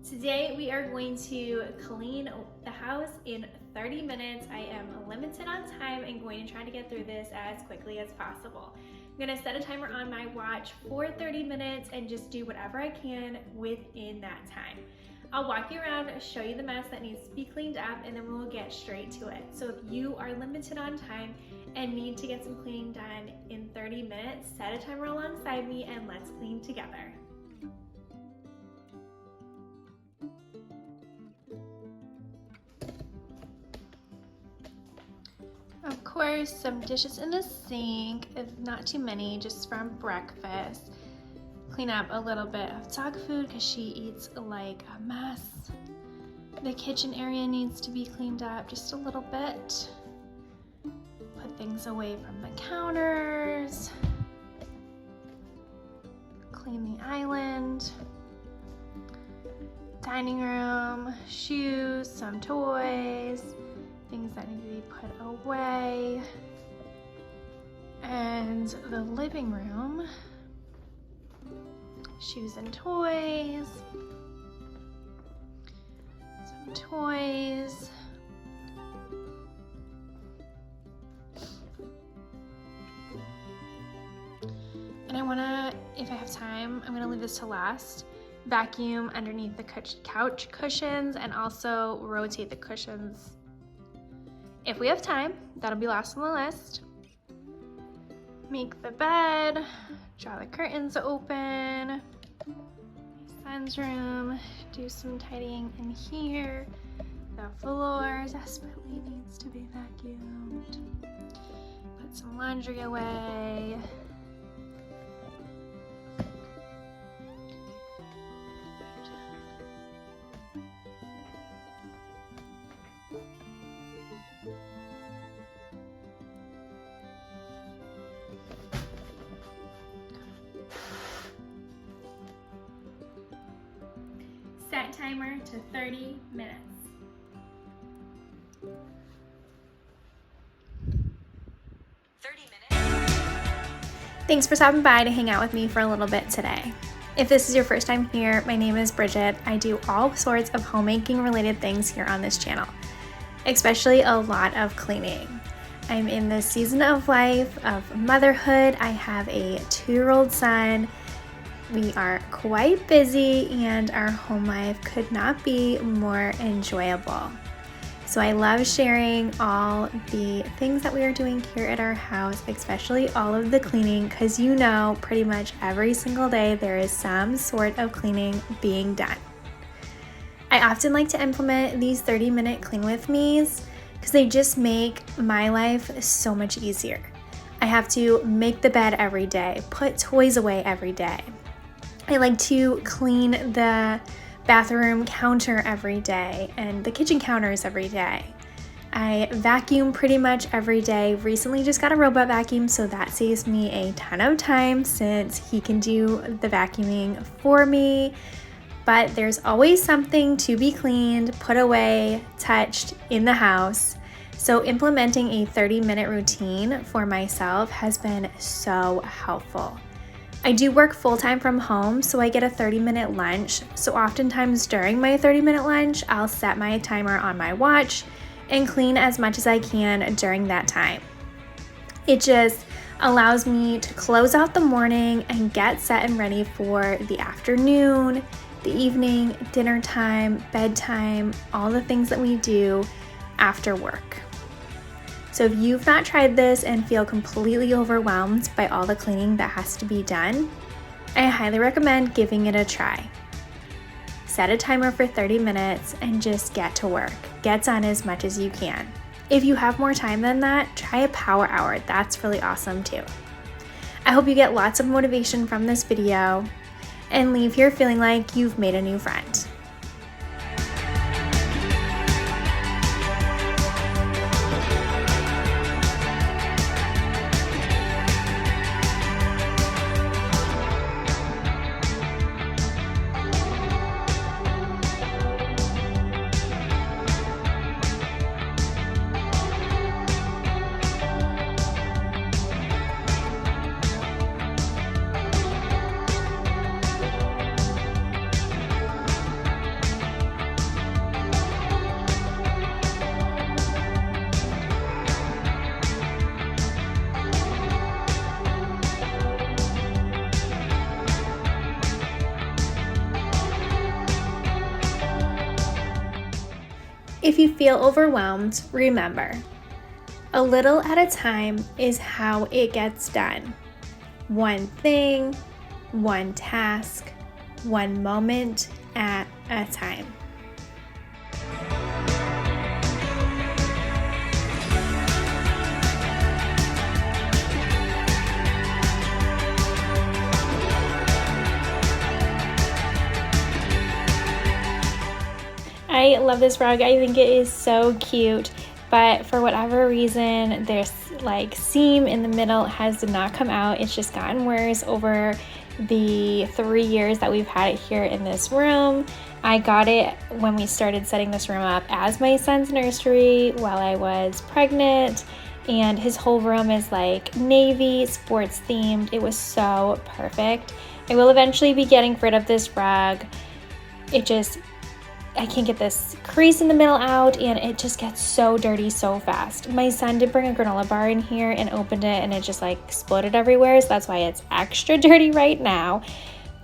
Today we are going to clean the house in 30 minutes. I am limited on time and going to try to get through this as quickly as possible. I'm going to set a timer on my watch for 30 minutes and just do whatever I can within that time. I'll walk you around, show you the mess that needs to be cleaned up, and then we'll get straight to it. So if you are limited on time and need to get some cleaning done in 30 minutes, set a timer alongside me and let's clean together. Of course, some dishes in the sink, if not too many, just from breakfast. Clean up a little bit of dog food because she eats like a mess. The kitchen area needs to be cleaned up just a little bit. Put things away from the counters. Clean the island. Dining room, shoes, some toys, things that need to be put away. And the living room. Shoes and toys, some toys, and I wanna, if I have time, I'm gonna leave this to last, vacuum underneath the couch cushions and also rotate the cushions. If we have time, that'll be last on the list. Make the bed, draw the curtains open, my son's room, do some tidying in here. The floor desperately needs to be vacuumed. Put some laundry away. Set timer to 30 minutes. Thanks for stopping by to hang out with me for a little bit today. If this is your first time here, my name is Bridget. I do all sorts of homemaking related things here on this channel, especially a lot of cleaning. I'm in the season of life of motherhood. I have a 2-year-old son. We are quite busy and our home life could not be more enjoyable. So I love sharing all the things that we are doing here at our house, especially all of the cleaning, because you know pretty much every single day there is some sort of cleaning being done. I often like to implement these 30-minute clean with me's because they just make my life so much easier. I have to make the bed every day, put toys away every day. I like to clean the bathroom counter every day and the kitchen counters every day. I vacuum pretty much every day. Recently just got a robot vacuum, so that saves me a ton of time since he can do the vacuuming for me. But there's always something to be cleaned, put away, touched in the house. So implementing a 30-minute routine for myself has been so helpful. I do work full-time from home, so I get a 30-minute lunch. So oftentimes during my 30-minute lunch, I'll set my timer on my watch and clean as much as I can during that time. It just allows me to close out the morning and get set and ready for the afternoon, the evening, dinner time, bedtime, all the things that we do after work. So if you've not tried this and feel completely overwhelmed by all the cleaning that has to be done, I highly recommend giving it a try. Set a timer for 30 minutes and just get to work. Get done as much as you can. If you have more time than that, try a power hour. That's really awesome too. I hope you get lots of motivation from this video and leave here feeling like you've made a new friend. If you feel overwhelmed, remember, a little at a time is how it gets done. One thing, one task, one moment at a time. I love this rug. I think it is so cute, but for whatever reason, this seam in the middle has not come out. It's just gotten worse over the 3 years that we've had it here in this room. I got it when we started setting this room up as my son's nursery while I was pregnant, and his whole room is like navy, sports themed. It was so perfect. I will eventually be getting rid of this rug. I can't get this crease in the middle out, and it just gets so dirty so fast. My son did bring a granola bar in here and opened it, and it just exploded everywhere, so that's why it's extra dirty right now.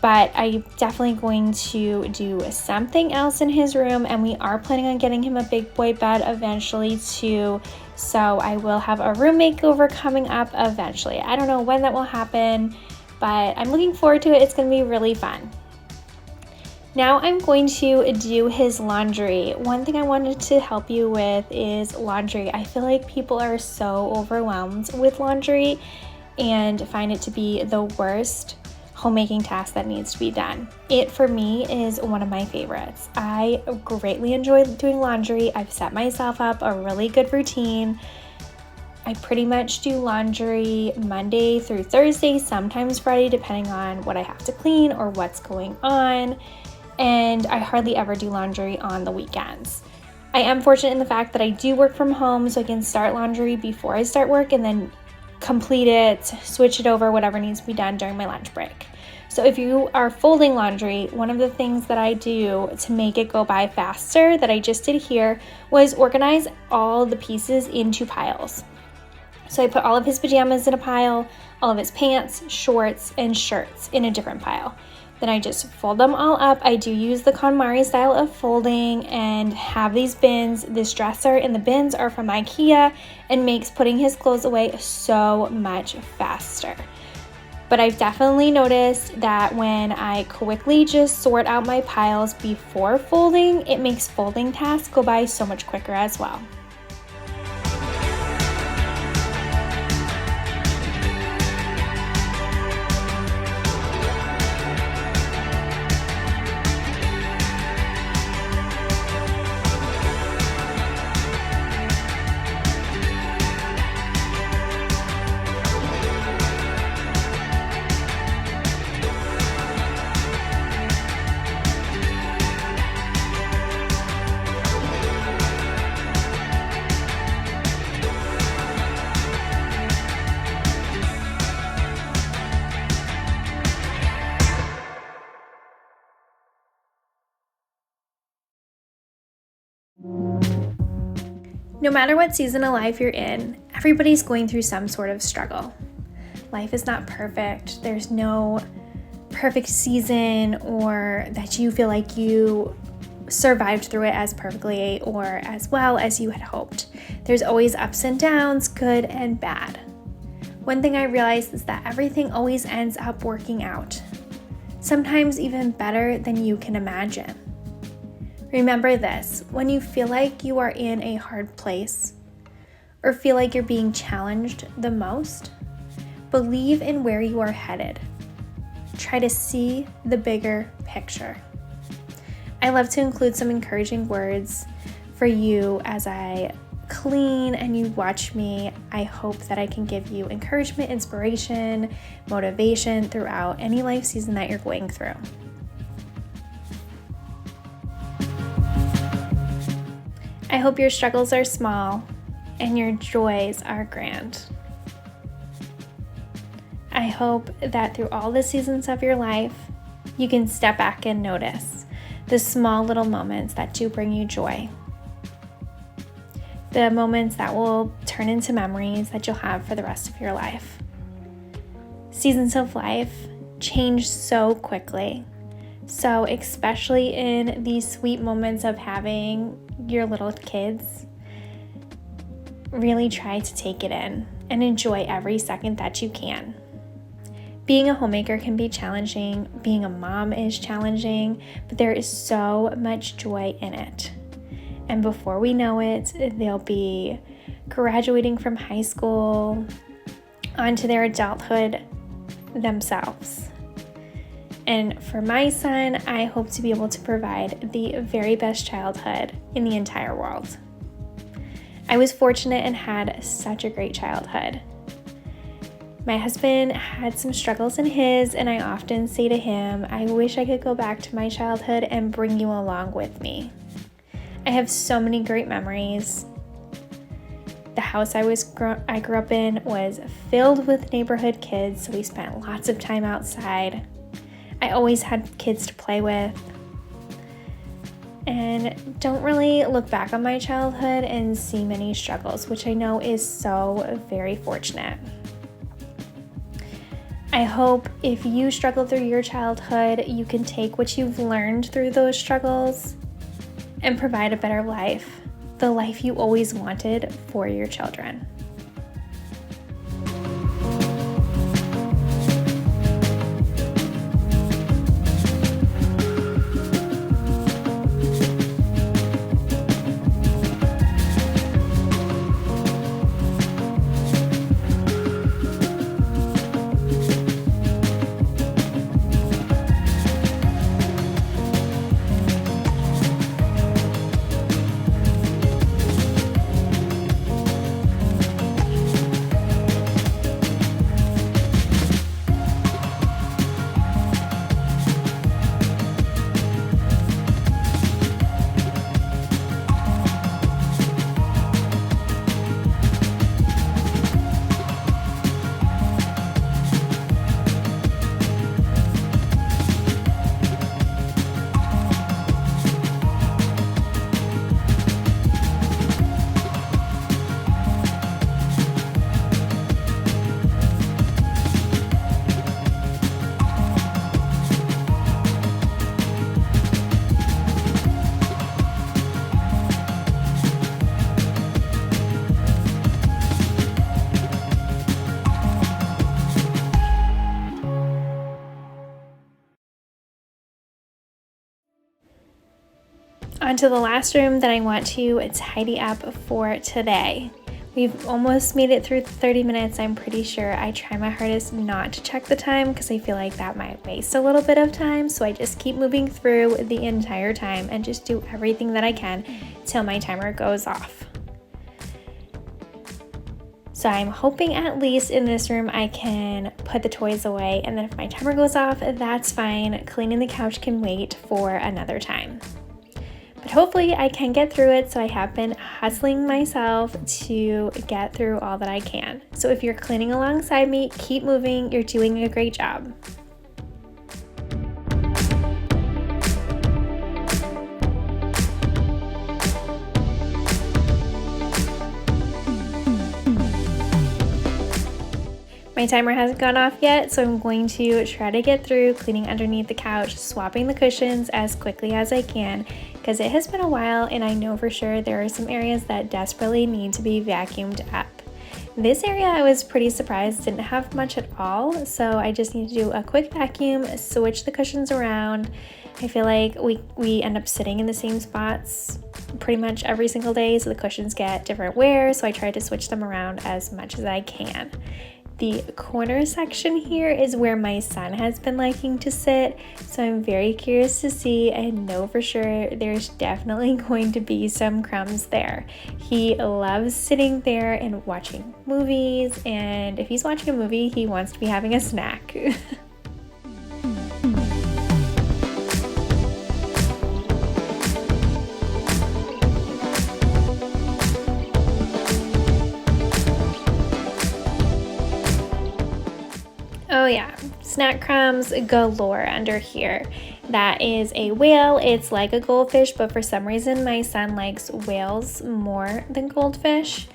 But I'm definitely going to do something else in his room, and we are planning on getting him a big boy bed eventually too. So I will have a room makeover coming up eventually. I don't know when that will happen, but I'm looking forward to it. It's going to be really fun. Now I'm going to do his laundry. One thing I wanted to help you with is laundry. I feel like people are so overwhelmed with laundry and find it to be the worst homemaking task that needs to be done. It, for me, is one of my favorites. I greatly enjoy doing laundry. I've set myself up a really good routine. I pretty much do laundry Monday through Thursday, sometimes Friday, depending on what I have to clean or what's going on. And I hardly ever do laundry on the weekends. I am fortunate in the fact that I do work from home, so I can start laundry before I start work and then complete it, switch it over, whatever needs to be done during my lunch break. So if you are folding laundry, one of the things that I do to make it go by faster that I just did here was organize all the pieces into piles. So I put all of his pajamas in a pile, all of his pants, shorts, and shirts in a different pile. Then I just fold them all up. I do use the KonMari style of folding and have these bins. This dresser and the bins are from IKEA and makes putting his clothes away so much faster. But I've definitely noticed that when I quickly just sort out my piles before folding, it makes folding tasks go by so much quicker as well. No matter what season of life you're in, everybody's going through some sort of struggle. Life is not perfect. There's no perfect season or that you feel like you survived through it as perfectly or as well as you had hoped. There's always ups and downs, good and bad. One thing I realized is that everything always ends up working out, sometimes even better than you can imagine. Remember this, when you feel like you are in a hard place or feel like you're being challenged the most, believe in where you are headed. Try to see the bigger picture. I love to include some encouraging words for you as I clean and you watch me. I hope that I can give you encouragement, inspiration, motivation throughout any life season that you're going through. I hope your struggles are small and your joys are grand. I hope that through all the seasons of your life, you can step back and notice the small little moments that do bring you joy. The moments that will turn into memories that you'll have for the rest of your life. Seasons of life change so quickly. So especially in these sweet moments of having your little kids, really try to take it in and enjoy every second that you can. Being a homemaker can be challenging, being a mom is challenging, but there is so much joy in it. And before we know it, they'll be graduating from high school onto their adulthood themselves. And for my son, I hope to be able to provide the very best childhood in the entire world. I was fortunate and had such a great childhood. My husband had some struggles in his, and I often say to him, I wish I could go back to my childhood and bring you along with me. I have so many great memories. The house I grew up in was filled with neighborhood kids, so we spent lots of time outside. I always had kids to play with. And don't really look back on my childhood and see many struggles, which I know is so very fortunate. I hope if you struggle through your childhood, you can take what you've learned through those struggles and provide a better life, the life you always wanted for your children. On to the last room that I want to tidy up for today. We've almost made it through 30 minutes, I'm pretty sure. I try my hardest not to check the time because I feel like that might waste a little bit of time, so I just keep moving through the entire time and just do everything that I can till my timer goes off. So I'm hoping at least in this room I can put the toys away, and then if my timer goes off, that's fine. Cleaning the couch can wait for another time. But hopefully I can get through it, so I have been hustling myself to get through all that I can. So if you're cleaning alongside me, keep moving, you're doing a great job. My timer hasn't gone off yet, so I'm going to try to get through cleaning underneath the couch, swapping the cushions as quickly as I can, because it has been a while and I know for sure there are some areas that desperately need to be vacuumed up. This area I was pretty surprised didn't have much at all, so I just need to do a quick vacuum, switch the cushions around. I feel like we end up sitting in the same spots pretty much every single day, so the cushions get different wear, so I try to switch them around as much as I can. The corner section here is where my son has been liking to sit, so I'm very curious to see. I know for sure there's definitely going to be some crumbs there. He loves sitting there and watching movies, and if he's watching a movie, he wants to be having a snack. Oh yeah, snack crumbs galore under here. That is a whale. It's like a goldfish, but for some reason my son likes whales more than goldfish.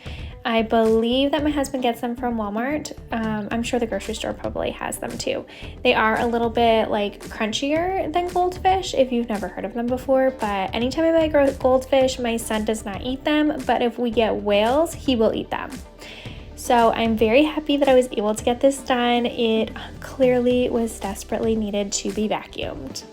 I believe that my husband gets them from Walmart. I'm sure the grocery store probably has them too. They are a little bit like crunchier than goldfish if you've never heard of them before, but anytime I buy goldfish, my son does not eat them, but if we get whales, he will eat them. So I'm very happy that I was able to get this done. It clearly was desperately needed to be vacuumed.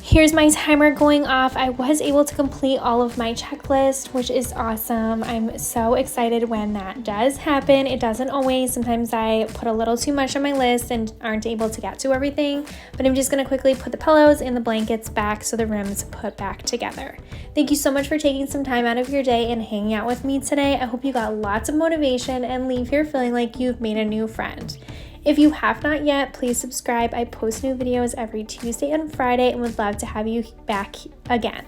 Here's my timer going off. I was able to complete all of my checklist, which is awesome. I'm so excited when that does happen. It doesn't always. Sometimes I put a little too much on my list and aren't able to get to everything, but I'm just gonna quickly put the pillows and the blankets back so the room's put back together. Thank you so much for taking some time out of your day and hanging out with me today. I hope you got lots of motivation and leave here feeling like you've made a new friend. If you have not yet, please subscribe. I post new videos every Tuesday and Friday and would love to have you back again.